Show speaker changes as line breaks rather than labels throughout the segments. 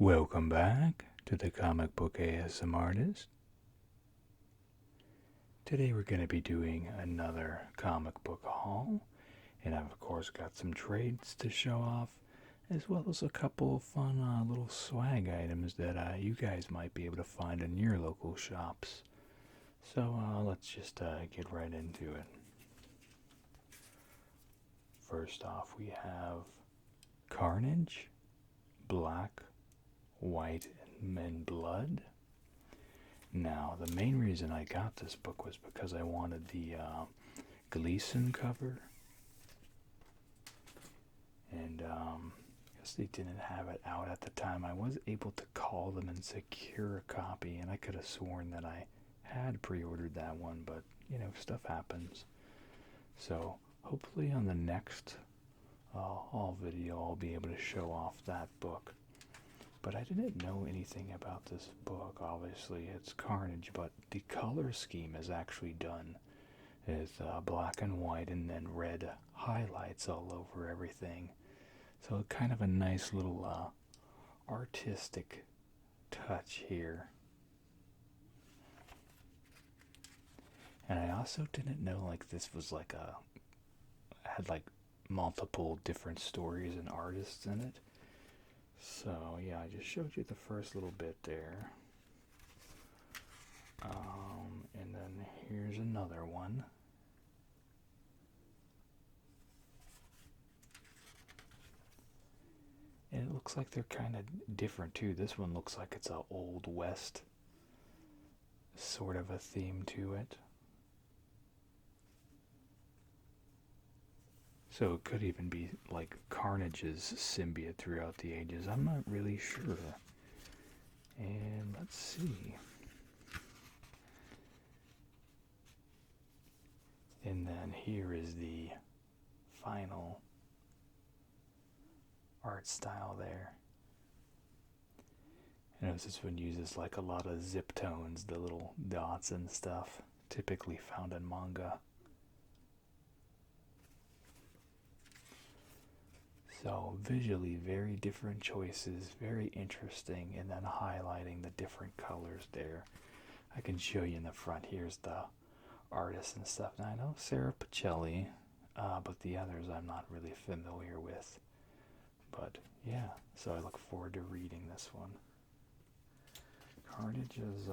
Welcome back to the Comic Book ASM Artist. Today we're going to be doing another comic book haul, and I've of course got some trades to show off, as well as a couple of fun little swag items that you guys might be able to find in your local shops. So let's just get right into it. First off, we have Carnage, Black, White, and Blood. Now, the main reason I got this book was because I wanted the Gleason cover. And I guess they didn't have it out at the time. I was able to call them and secure a copy, and I could have sworn that I had pre-ordered that one, but, you know, stuff happens. So, hopefully on the next haul video, I'll be able to show off that book. But I didn't know anything about this book. Obviously, it's Carnage, but the color scheme is actually done with black and white and then red highlights all over everything. So kind of a nice little artistic touch here. And I also didn't know like this was like had like multiple different stories and artists in it. So yeah, I just showed you the first little bit there. And then here's another one. And it looks like they're kind of different too. This one looks like it's a Old West sort of a theme to it. So it could even be like Carnage's symbiote throughout the ages. I'm not really sure. And let's see. And then here is the final art style there. I notice this one uses like a lot of zip tones, the little dots and stuff, typically found in manga. So visually very different choices, very interesting, and then highlighting the different colors there. I can show you in the front. Here's the artists and stuff. Now I know Sarah Pacelli, but the others I'm not really familiar with. But yeah, so I look forward to reading this one. Carnage is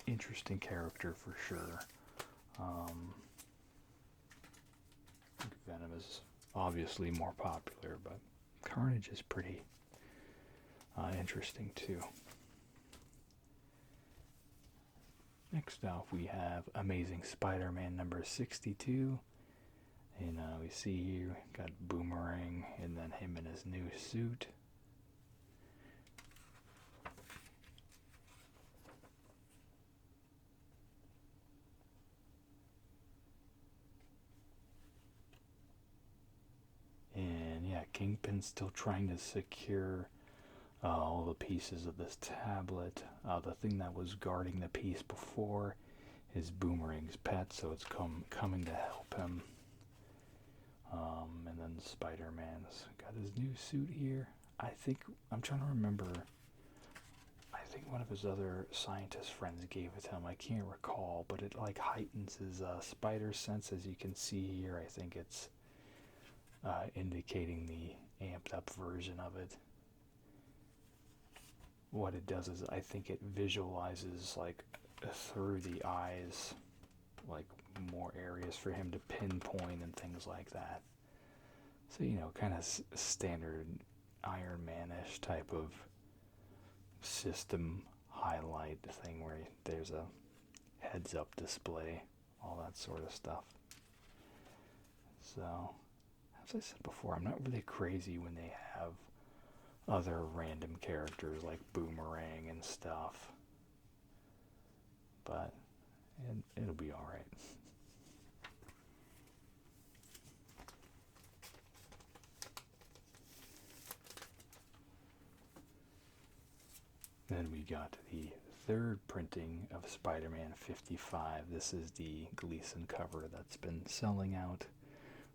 interesting character for sure. Venom is obviously more popular, but Carnage is pretty interesting too. Next off, we have Amazing Spider-Man number 62. And we see here, got Boomerang, and then him in his new suit. And yeah, Kingpin's still trying to secure all the pieces of this tablet. The thing that was guarding the piece before is Boomerang's pet, so it's coming to help him. And then Spider-Man's got his new suit here. I'm trying to remember. I think one of his other scientist friends gave it to him. I can't recall, but it like heightens his spider sense, as you can see here. I think it's indicating the amped up version of it. What it does is I think it visualizes like through the eyes, like more areas for him to pinpoint and things like that. So, you know, kind of standard Iron Man-ish type of system highlight thing where there's a heads-up display, all that sort of stuff. So, as I said before, I'm not really crazy when they have other random characters like Boomerang and stuff. But it'll be alright. Then we got the third printing of Spider-Man 55. This is the Gleason cover that's been selling out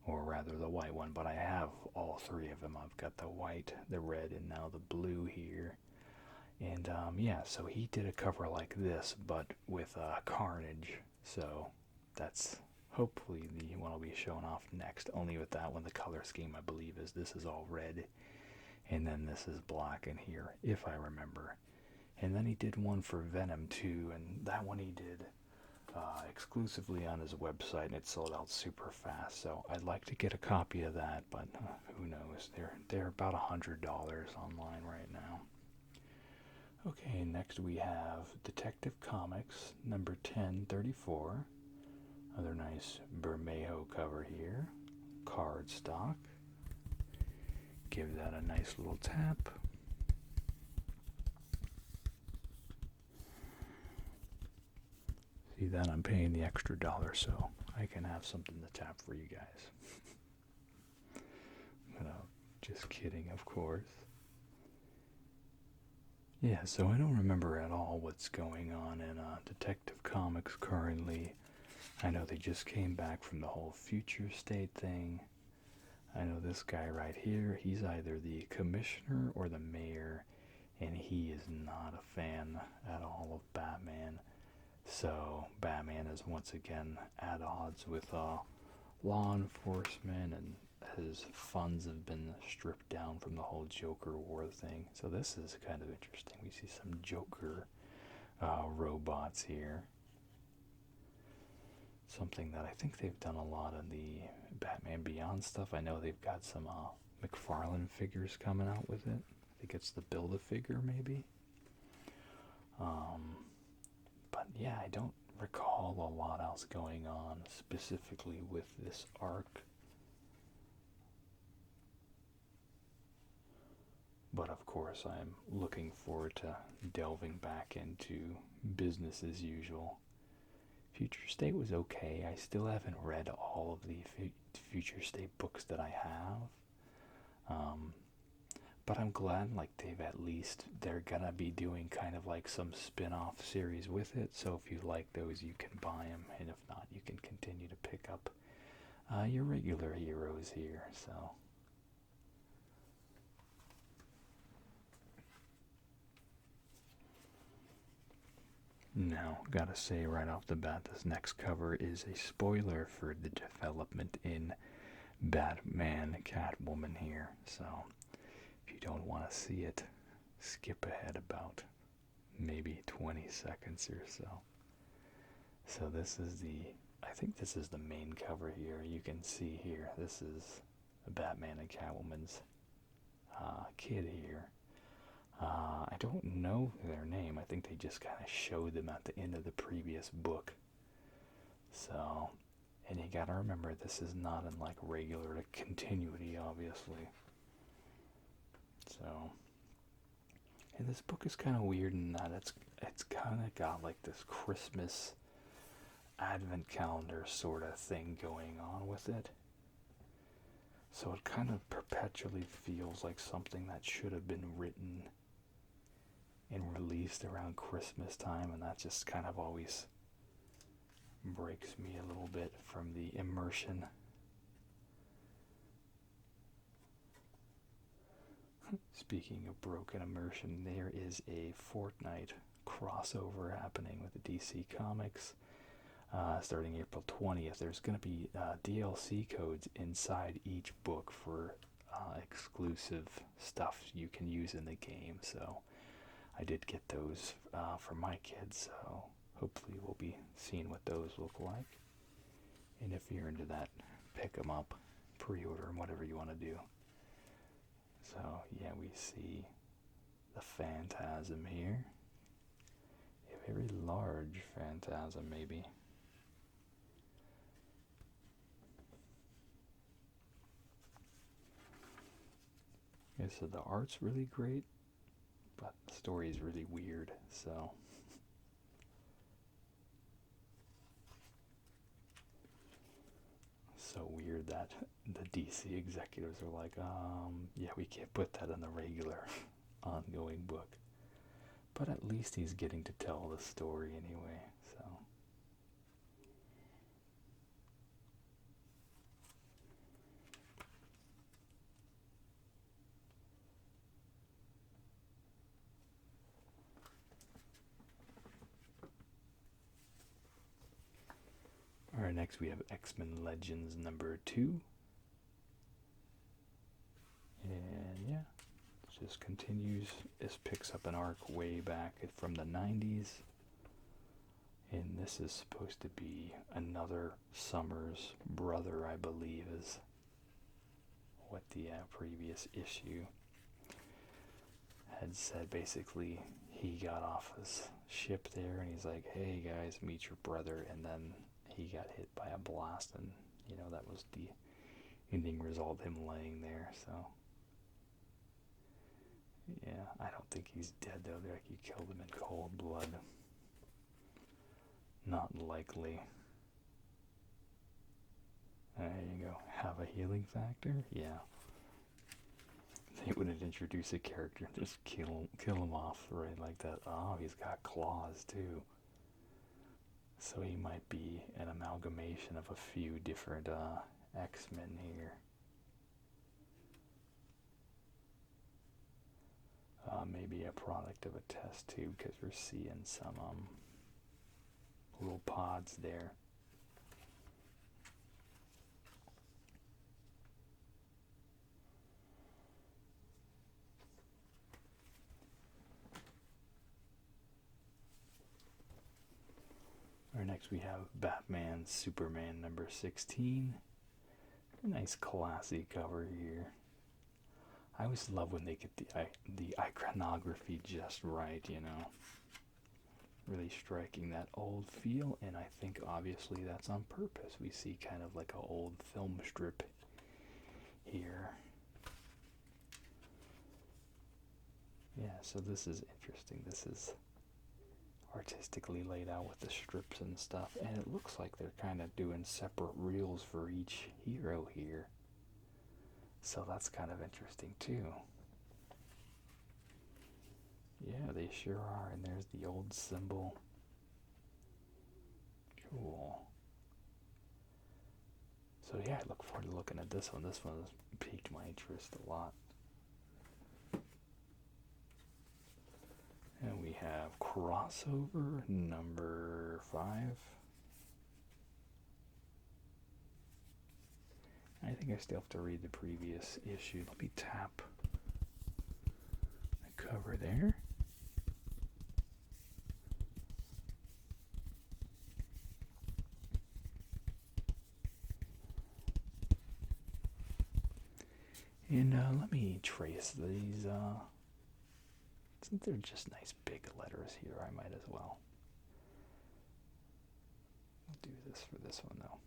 or rather the white one, but I have all three of them. I've got the white, the red, and now the blue here. And yeah, so he did a cover like this, but with Carnage. So that's hopefully the one I'll be showing off next. Only with that one, the color scheme I believe is this is all red, and then this is black in here, if I remember. And then he did one for Venom too, and that one he did exclusively on his website, and it sold out super fast. So I'd like to get a copy of that, but who knows? They're about $100 online right now. Okay, next we have Detective Comics number 1034. Another nice Bermejo cover here. Cardstock. Give that a nice little tap. See that? I'm paying the extra $1 so I can have something to tap for you guys. No, just kidding, of course. Yeah, so I don't remember at all what's going on in Detective Comics currently. I know they just came back from the whole future state thing. I know this guy right here, he's either the commissioner or the mayor, and he is not a fan at all of Batman. So Batman is once again at odds with law enforcement, and his funds have been stripped down from the whole Joker war thing. So this is kind of interesting. We see some Joker robots here. Something that I think they've done a lot in the Batman Beyond stuff. I know they've got some McFarlane figures coming out with it. I think it's the Build-A-Figure maybe. But yeah, I don't recall a lot else going on specifically with this arc. But of course, I'm looking forward to delving back into business as usual. Future State was okay. I still haven't read all of the Future State books that I have. But I'm glad like they're gonna be doing kind of like some spin-off series with it. So if you like those, you can buy them. And if not, you can continue to pick up your regular heroes here. So now, gotta say right off the bat, this next cover is a spoiler for the development in Batman Catwoman here. So, if you don't want to see it, skip ahead about maybe 20 seconds or so. So I think this is the main cover here. You can see here, this is Batman and Catwoman's kid here. I don't know their name. I think they just kind of showed them at the end of the previous book. So, and you gotta remember, this is not in like regular continuity, obviously. So, and this book is kind of weird in that it's kind of got like this Christmas advent calendar sort of thing going on with it. So it kind of perpetually feels like something that should have been written and released around Christmas time, and that just kind of always breaks me a little bit from the immersion. Speaking of broken immersion, there is a Fortnite crossover happening with the DC Comics starting April 20th. There's going to be DLC codes inside each book for exclusive stuff you can use in the game. So I did get those for my kids, so hopefully we'll be seeing what those look like. And if you're into that, pick them up, pre-order them, whatever you want to do. So yeah, we see the Phantasm here. A very large Phantasm, maybe. Yeah, so the art's really great, but the story is really weird, so. So weird that the DC executives are like, yeah, we can't put that in the regular ongoing book. But at least he's getting to tell the story anyway, so. Next we have X-Men Legends #2. And yeah, it just continues. This picks up an arc way back from the 90s. And this is supposed to be another Summers brother, I believe, is what the previous issue had said. Basically, he got off his ship there and he's like, hey guys, meet your brother. And then he got hit by a blast, and that was the ending result, him laying there. So yeah, I don't think he's dead though. They're like, you killed him in cold blood. Not likely. There you go. Have a healing factor? Yeah. They wouldn't introduce a character and just kill him off right like that. Oh, he's got claws too. So he might be an amalgamation of a few different X-Men here. Maybe a product of a test tube, because we're seeing some little pods there. Next we have Batman Superman #16. A nice classy cover here. I always love when they get the iconography just right, Really striking that old feel, and I think obviously that's on purpose. We see kind of like an old film strip here. Yeah, so this is interesting. This is artistically laid out with the strips and stuff, and it looks like they're kind of doing separate reels for each hero here. So that's kind of interesting too. Yeah, they sure are. And there's the old symbol. Cool. So yeah, I look forward to looking at this one. This one has piqued my interest a lot. And we have crossover #5. I think I still have to read the previous issue. Let me tap the cover there. And let me trace these. Since they're just nice big letters here, I might as well. I'll do this for this one though.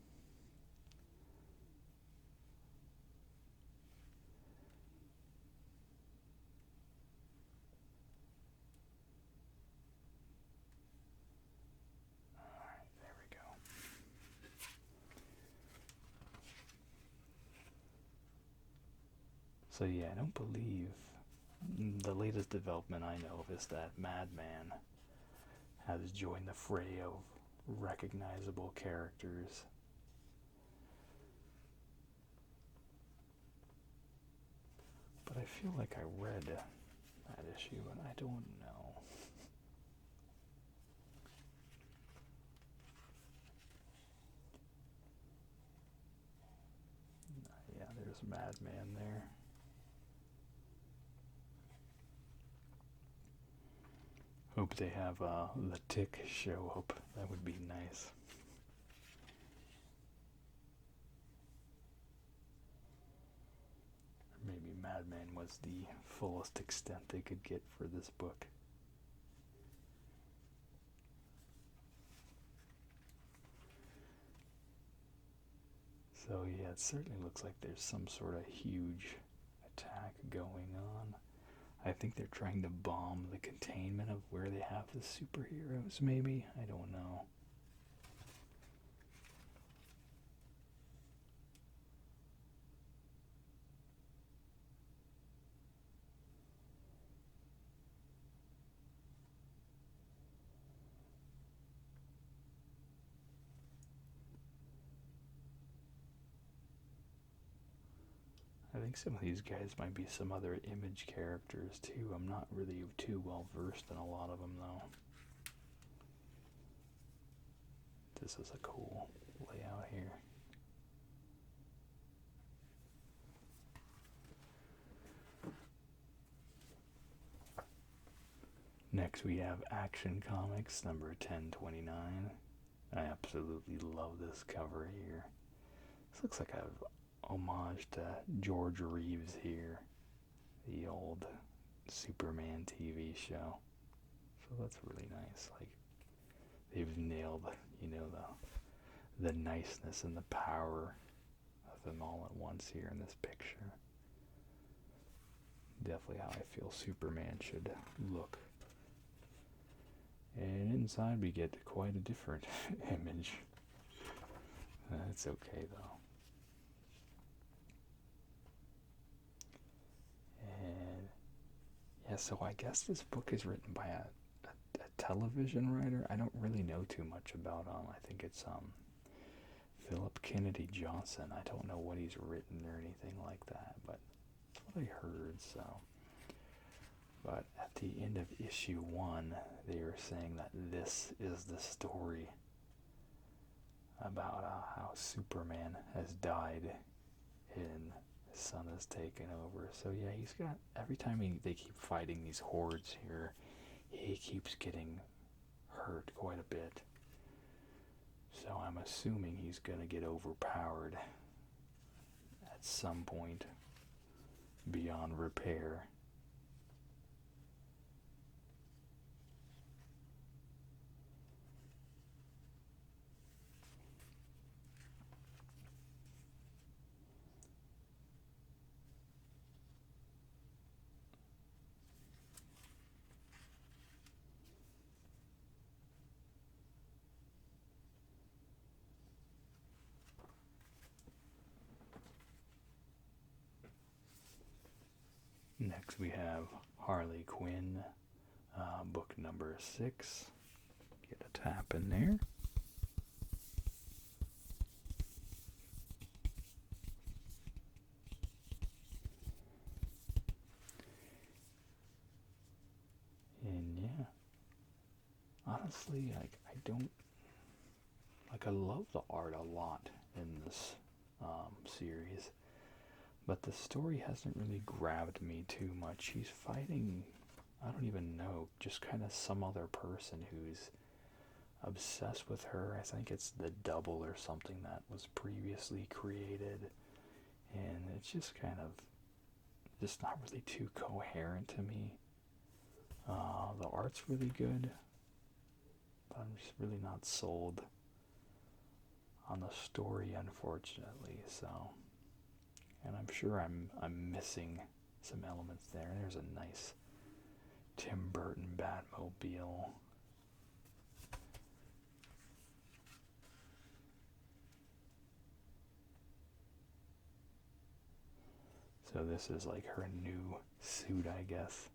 Alright, there we go. So yeah, I don't believe the latest development I know of is that Madman has joined the fray of recognizable characters. But I feel like I read that issue, and I don't know. Yeah, there's Madman there. Hope they have the Tick show up. That would be nice. Or maybe Madman was the fullest extent they could get for this book. So yeah, it certainly looks like there's some sort of huge attack going on. I think they're trying to bomb the containment of where they have the superheroes, maybe? I don't know. I think some of these guys might be some other Image characters too. I'm not really too well versed in a lot of them though. This is a cool layout here. Next we have Action Comics number 1029. I absolutely love this cover here. This looks like a homage to George Reeves here, the old Superman TV show. So that's really nice. Like, they've nailed, the niceness and the power of them all at once here in this picture. Definitely how I feel Superman should look. And inside we get quite a different image. It's okay though. And yeah, so I guess this book is written by a television writer. I don't really know too much about I think it's Philip Kennedy Johnson. I don't know what he's written or anything like that, but that's what I heard. So, but at the end of issue 1, they were saying that this is the story about how Superman has died and his son has taken over. So yeah, he's got, every time they keep fighting these hordes here, he keeps getting hurt quite a bit. So I'm assuming he's gonna get overpowered at some point beyond repair. Next we have Harley Quinn, book number 6. Get a tap in there. And yeah, honestly, I love the art a lot in this series. But the story hasn't really grabbed me too much. He's fighting, I don't even know, just kind of some other person who's obsessed with her. I think it's the double or something that was previously created. And it's just kind of, just not really too coherent to me. The art's really good, but I'm just really not sold on the story, unfortunately. So, and I'm sure I'm missing some elements there. There's a nice Tim Burton Batmobile. So this is like her new suit, I guess.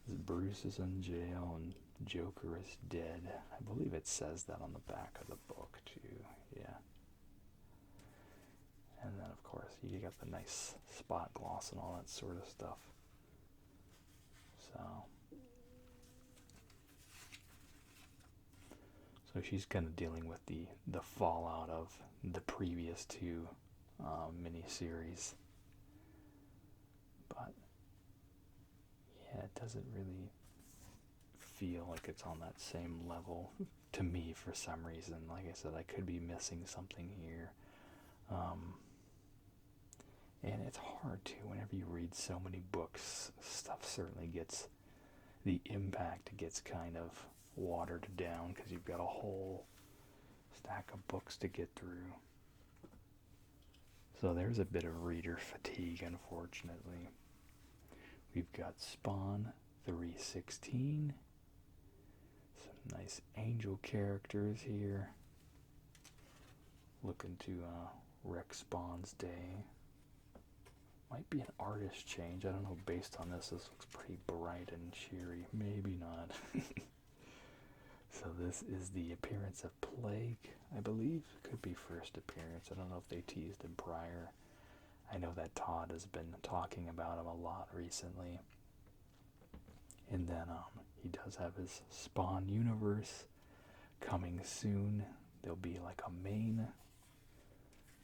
Bruce is in jail and Joker is dead. I believe it says that on the back of the book too. Yeah. And then of course you got the nice spot gloss and all that sort of stuff. So she's kind of dealing with the fallout of the previous 2 miniseries. But yeah, it doesn't really feel like it's on that same level to me for some reason. Like I said, I could be missing something here. And it's hard too, whenever you read so many books, stuff certainly gets, the impact gets kind of watered down because you've got a whole stack of books to get through. So there's a bit of reader fatigue, unfortunately. We've got Spawn 316. Some nice angel characters here. Looking to wreck Spawn's day. Might be an artist change. I don't know, based on this looks pretty bright and cheery. Maybe not. So this is the appearance of Plague, I believe. Could be first appearance. I don't know if they teased him prior. I know that Todd has been talking about him a lot recently. And then he does have his Spawn universe coming soon. there'll be like a main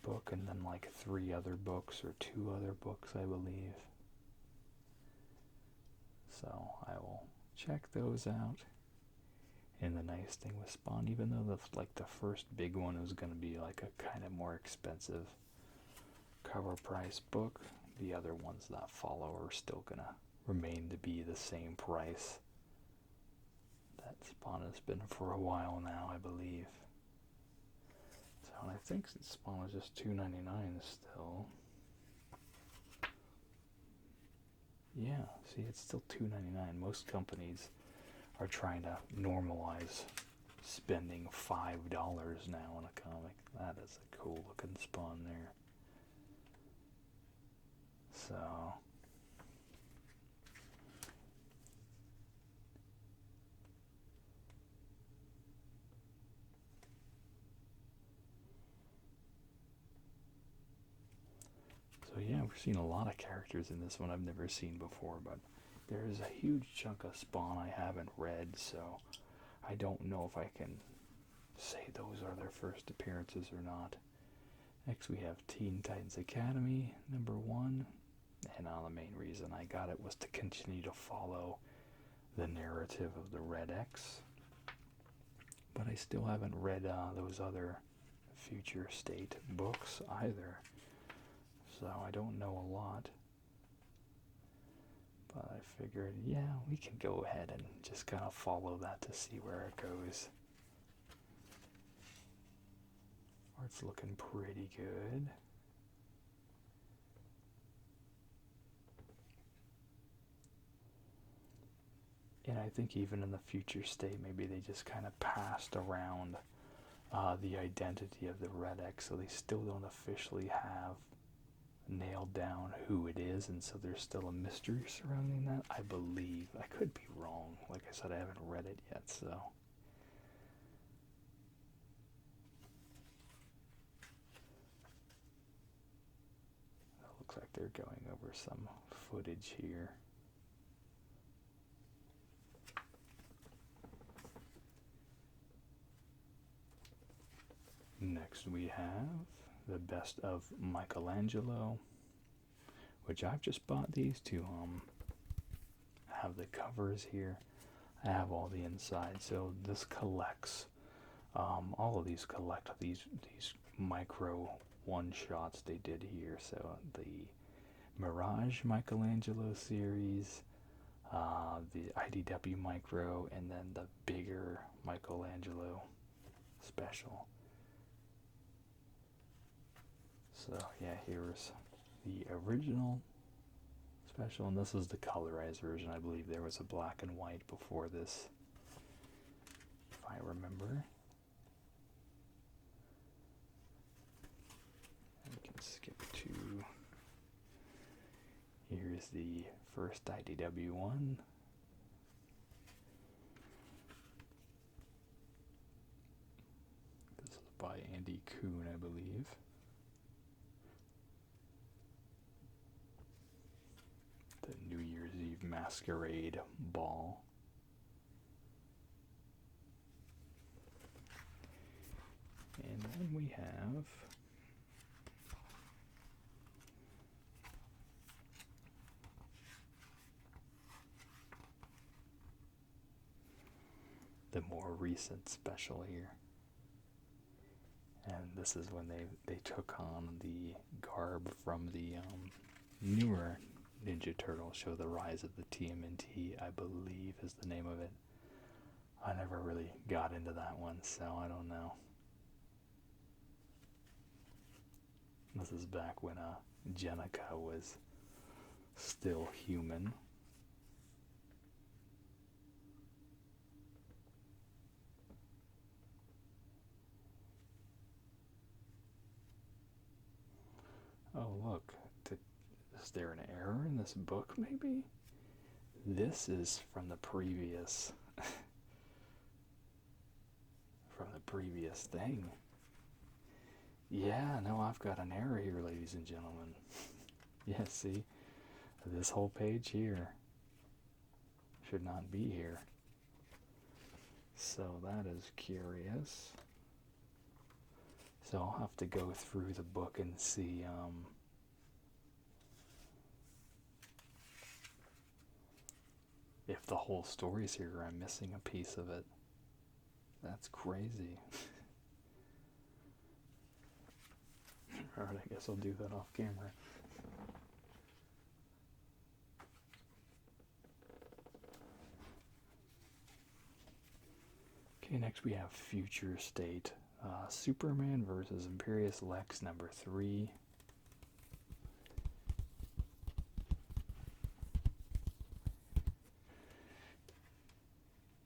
book and then like 3 other books or 2 other books, I believe. So I will check those out. And the nice thing with Spawn, even though the first big one is going to be like a kind of more expensive cover price book, the other ones that follow are still going to remain to be the same price that Spawn has been for a while now, I believe. So I think Spawn is just $2.99 still. Yeah, see, it's still $2.99. Most companies are trying to normalize spending $5 now on a comic. That is a cool looking Spawn there. So yeah, we're seeing a lot of characters in this one I've never seen before, but there's a huge chunk of Spawn I haven't read, so I don't know if I can say those are their first appearances or not. Next we have Teen Titans Academy, #1. And the main reason I got it was to continue to follow the narrative of the Red X. But I still haven't read those other Future State books either. So I don't know a lot. But I figured, yeah, we can go ahead and just kind of follow that to see where it goes. Art's looking pretty good. And I think even in the Future State, maybe they just kind of passed around the identity of the Red X, so they still don't officially have nailed down who it is, and so there's still a mystery surrounding that, I believe. I could be wrong. Like I said, I haven't read it yet, so. It looks like they're going over some footage here. Next we have the Best of Michelangelo, which I've just bought these to have the covers here. I have all the inside, so this collects all of these collect these micro one-shots they did here. So the Mirage Michelangelo series, the IDW micro, and then the bigger Michelangelo special. So yeah, here's the original special, and this is the colorized version. I believe there was a black and white before this, if I remember. And we can skip to, here's the first IDW one. This is by Andy Kuhn, I believe. The New Year's Eve Masquerade Ball. And then we have the more recent special here. And this is when they took on the garb from the newer Ninja Turtle show, The Rise of the TMNT, I believe is the name of it. I never really got into that one, so I don't know. This is back when Jenica was still human. Oh, look. Is there an error in this book, maybe? This is from the previous... from the previous thing. Yeah, no, I've got an error here, ladies and gentlemen. Yeah, see? This whole page here should not be here. So that is curious. So I'll have to go through the book and see if the whole story's here or I'm missing a piece of it. That's crazy. Alright, I guess I'll do that off camera. Okay, next we have Future State. Superman versus Imperious Lex number 3.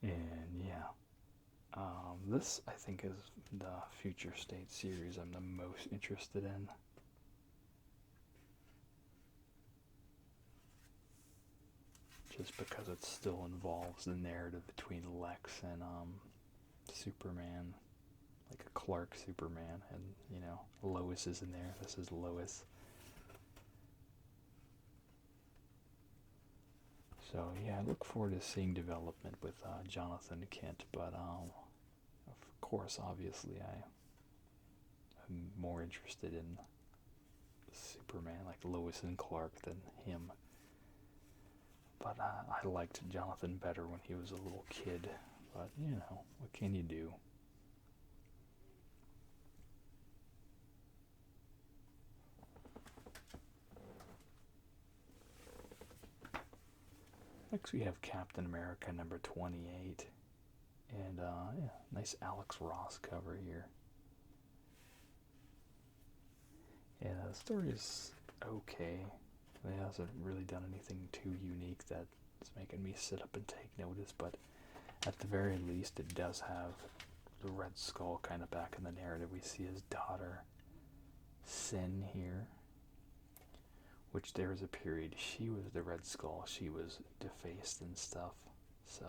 And yeah, this I think is the Future State series I'm the most interested in. Just because it still involves the narrative between Lex and Superman, like a Clark Superman, and you know, Lois is in there. This is Lois. So yeah, I look forward to seeing development with Jonathan Kent, but of course, obviously, I'm more interested in Superman, like Lois and Clark, than him. But I liked Jonathan better when he was a little kid. But, you know, what can you do? Next we have Captain America number 28. And, yeah, nice Alex Ross cover here. Yeah, the story is okay. It hasn't really done anything too unique that's making me sit up and take notice, but at the very least it does have the Red Skull kind of back in the narrative. We see his daughter, Sin, here, which there was a period she was the Red Skull. She was defaced and stuff, so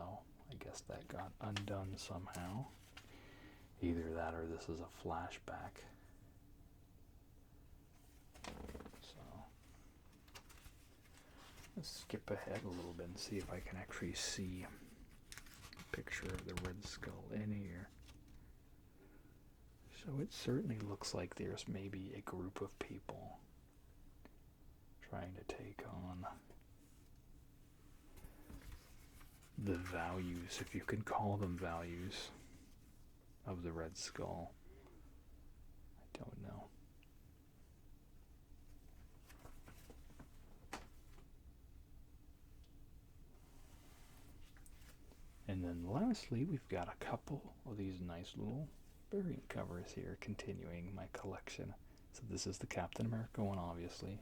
I guess that got undone somehow. Either that or this is a flashback. Let's skip ahead a little bit and see if I can actually see a picture of the Red Skull in here. So it certainly looks like there's maybe a group of people trying to take on the values, if you can call them values, of the Red Skull. I don't know. And then lastly, we've got a couple of these nice little variant covers here, continuing my collection. So this is the Captain America one, obviously.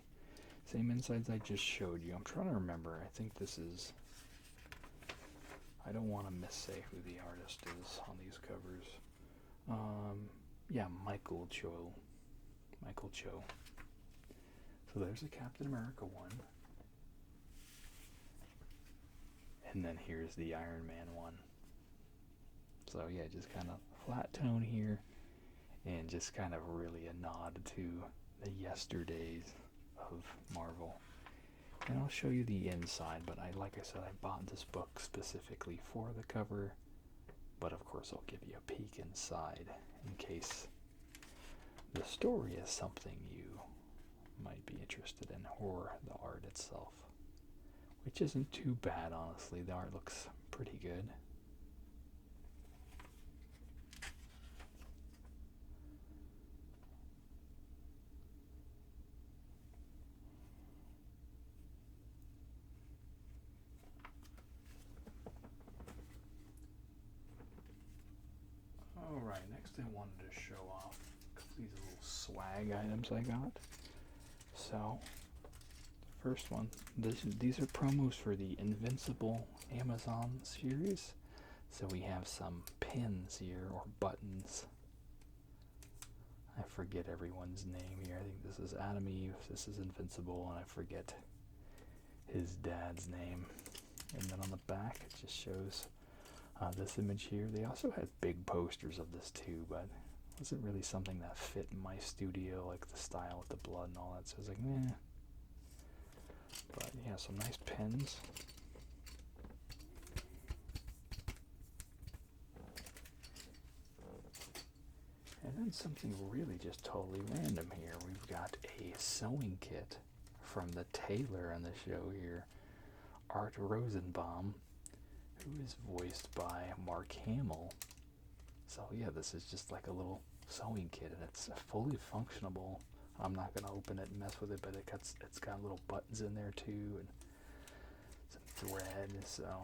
Same insides I just showed you. I'm trying to remember. I think this is... I don't want to missay who the artist is on these covers. Yeah, Michael Cho. Michael Cho. So there's the Captain America one. And then here's the Iron Man one. So yeah, just kind of flat tone here, and just kind of really a nod to the yesterdays of Marvel. And I'll show you the inside, but like I said, I bought this book specifically for the cover, but of course I'll give you a peek inside in case the story is something you might be interested in, or the art itself. Which isn't too bad, honestly. The art looks pretty good. Alright, next I wanted to show off these little swag items I got. So, first one, these are promos for the Invincible Amazon series. So we have some pins here, or buttons. I forget everyone's name here. I think this is Adam Eve, this is Invincible, and I forget his dad's name. And then on the back it just shows this image here. They also had big posters of this too, but it wasn't really something that fit in my studio, like the style with the blood and all that. So I was like, meh. But yeah, some nice pins. And then something really just totally random here. We've got a sewing kit from the tailor on the show here, Art Rosenbaum, who is voiced by Mark Hamill. So yeah, this is just like a little sewing kit, and it's fully functional. I'm not gonna open it and mess with it, but it's got little buttons in there too, and some thread. So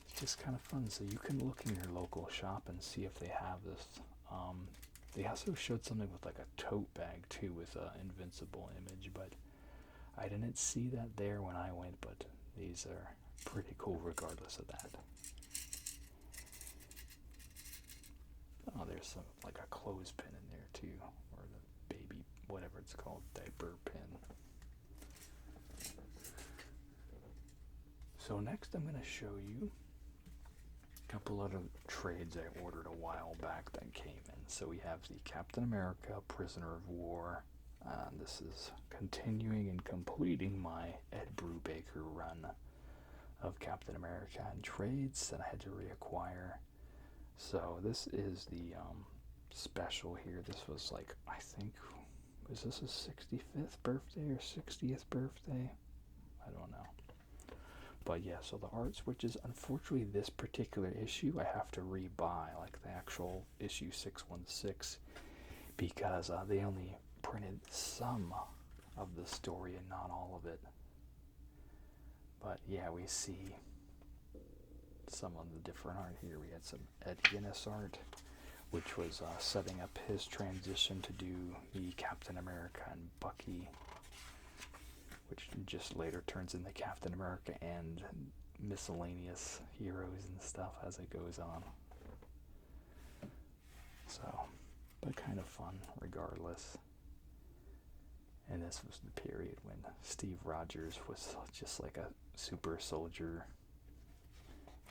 it's just kind of fun. So you can look in your local shop and see if they have this. They also showed something with like a tote bag too, with an Invincible image, but I didn't see that there when I went. But these are pretty cool regardless of that. Oh, there's some like a clothespin in there too, or the baby, whatever it's called, diaper pin. So next I'm going to show you a couple of trades I ordered a while back that came in. So we have the Captain America Prisoner of War. This is continuing and completing my Ed Brubaker run of Captain America and trades that I had to reacquire. So this is the special here. This was like, I think, was this his 65th birthday or 60th birthday? I don't know. But yeah, so the art switches. Unfortunately, this particular issue I have to rebuy, like the actual issue 616, because they only printed some of the story and not all of it. But yeah, we see some of the different art here. We had some Ed Guinness art, which was setting up his transition to do the Captain America and Bucky, which just later turns into Captain America and miscellaneous heroes and stuff as it goes on. So, but kind of fun regardless. And this was the period when Steve Rogers was just like a super soldier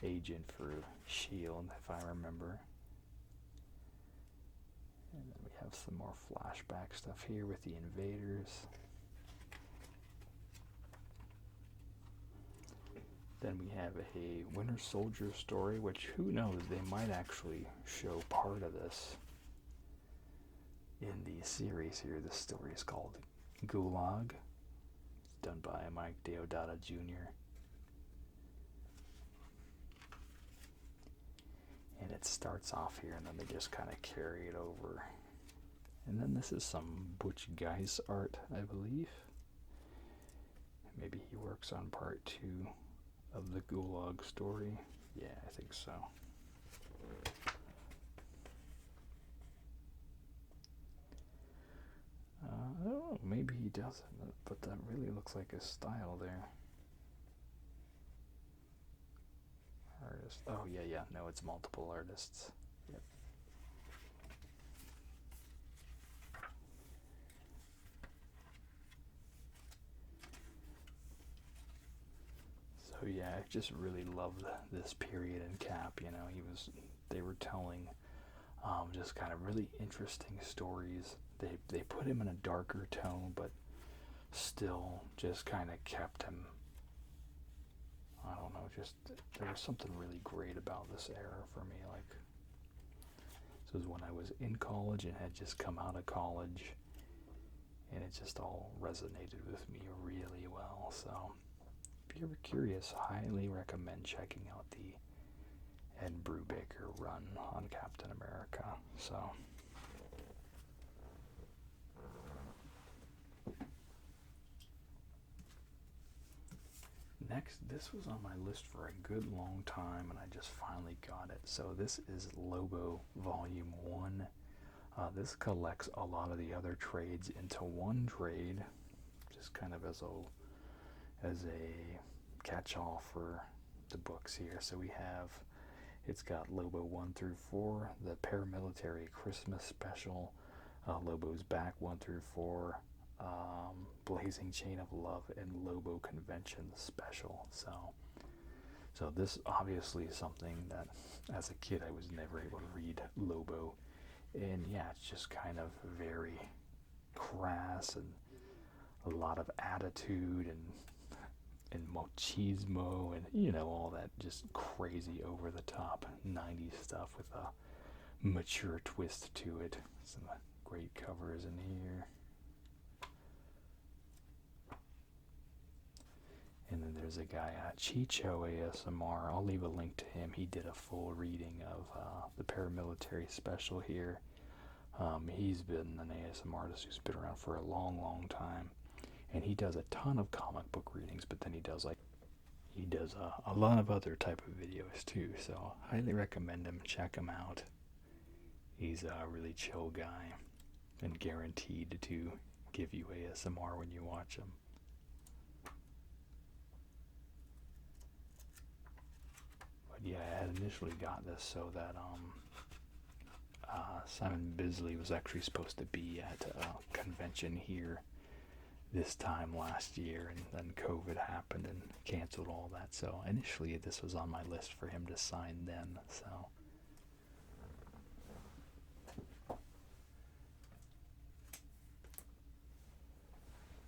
agent for S.H.I.E.L.D., if I remember. And then we have some more flashback stuff here with the Invaders. Then we have a Winter Soldier story, which who knows, they might actually show part of this in the series here. This story is called Gulag. It's done by Mike Deodato Jr. And it starts off here, and then they just kind of carry it over. And then this is some Butch Guice art, I believe. Maybe he works on part 2 of the Gulag story. Yeah, I think so. I don't know, maybe he doesn't, but that really looks like his style there. Artist. Oh, yeah, no, it's multiple artists. Yep. So yeah, I just really loved this period in Cap. You know, they were telling just kind of really interesting stories. They put him in a darker tone, but still just kind of kept him, I don't know, just there was something really great about this era for me. Like, this was when I was in college and had just come out of college, and it just all resonated with me really well. So if you're ever curious, highly recommend checking out the Ed Brubaker run on Captain America. So next, this was on my list for a good long time, and I just finally got it. So this is Lobo Volume 1. This collects a lot of the other trades into one trade, just kind of as a catch-all for the books here. So we have, it's got Lobo 1 through 4, the Paramilitary Christmas Special, Lobo's Back 1 through 4, Blazing Chain of Love, and Lobo Convention Special. So this obviously is something that as a kid I was never able to read Lobo, and yeah, it's just kind of very crass and a lot of attitude and machismo and, you know, all that just crazy over the top 90s stuff with mature twist to it. Some great covers in here. And then there's a guy, Chycho ASMR. I'll leave a link to him. He did a full reading of the paramilitary special here. He's been an ASMR artist who's been around for a long, long time. And he does a ton of comic book readings, but then he does a lot of other type of videos too. So I highly recommend him. Check him out. He's a really chill guy and guaranteed to give you ASMR when you watch him. But yeah, I had initially got this so that Simon Bisley was actually supposed to be at a convention here this time last year, and then COVID happened and canceled all that. So initially this was on my list for him to sign then. So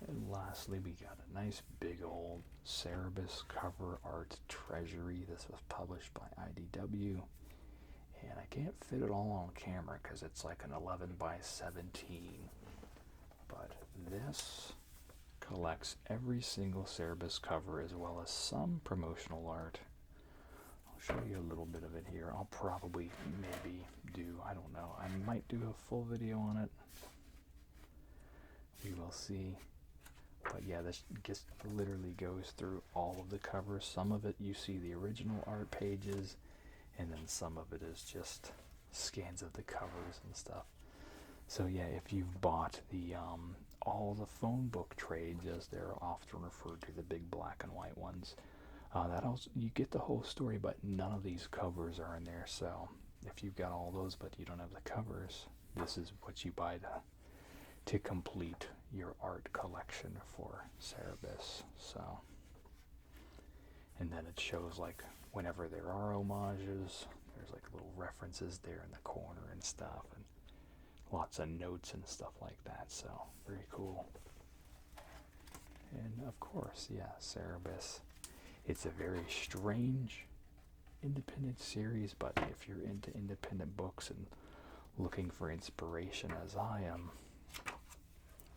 and lastly, we got a nice big old Cerebus cover Art Treasury. This was published by IDW, and I can't fit it all on camera because it's like an 11 by 17. But this collects every single Cerebus cover as well as some promotional art. I'll show you a little bit of it here. I'll probably maybe do, I don't know, I might do a full video on it. We will see. But yeah, this just literally goes through all of the covers. Some of it you see the original art pages, and then some of it is just scans of the covers and stuff. So yeah, if you've bought the all the phone book trades, as they're often referred to, the big black and white ones, that also, you get the whole story, but none of these covers are in there. So if you've got all those but you don't have the covers, this is what you buy to complete your art collection for Cerebus. So, and then it shows like whenever there are homages, there's like little references there in the corner and stuff, and lots of notes and stuff like that. So very cool. And of course, yeah, Cerebus. It's a very strange independent series, but if you're into independent books and looking for inspiration as I am,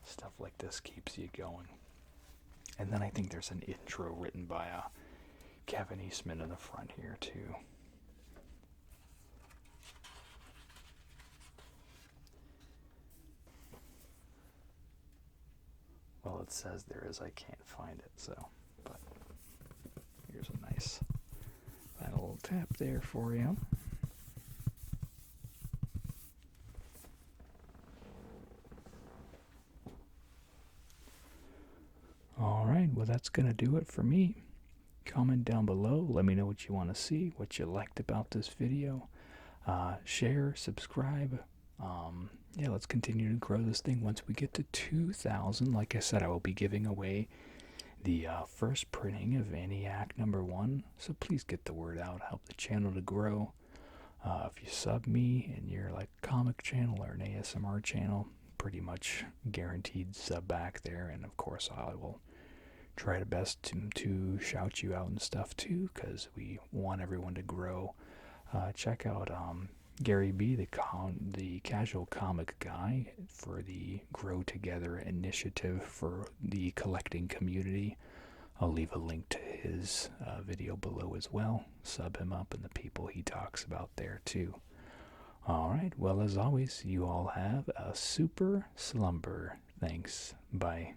stuff like this keeps you going. And then I think there's an intro written by Kevin Eastman in the front here too. Well, it says there is. I can't find it, so, but here's a nice little tap there for you. Alright, well that's going to do it for me. Comment down below, let me know what you want to see, what you liked about this video. Share, subscribe. Yeah, let's continue to grow this thing. Once we get to 2,000, like I said, I will be giving away the first printing of ENIAC #1. So please get the word out, help the channel to grow. If you sub me and you're like a comic channel or an ASMR channel, pretty much guaranteed sub back there. And of course I will try the best to shout you out and stuff too, because we want everyone to grow. Check out Gary B, the casual comic guy, for the Grow Together initiative for the collecting community. I'll leave a link to his video below as well. Sub him up and the people he talks about there too. Alright, well as always, you all have a super slumber. Thanks. Bye.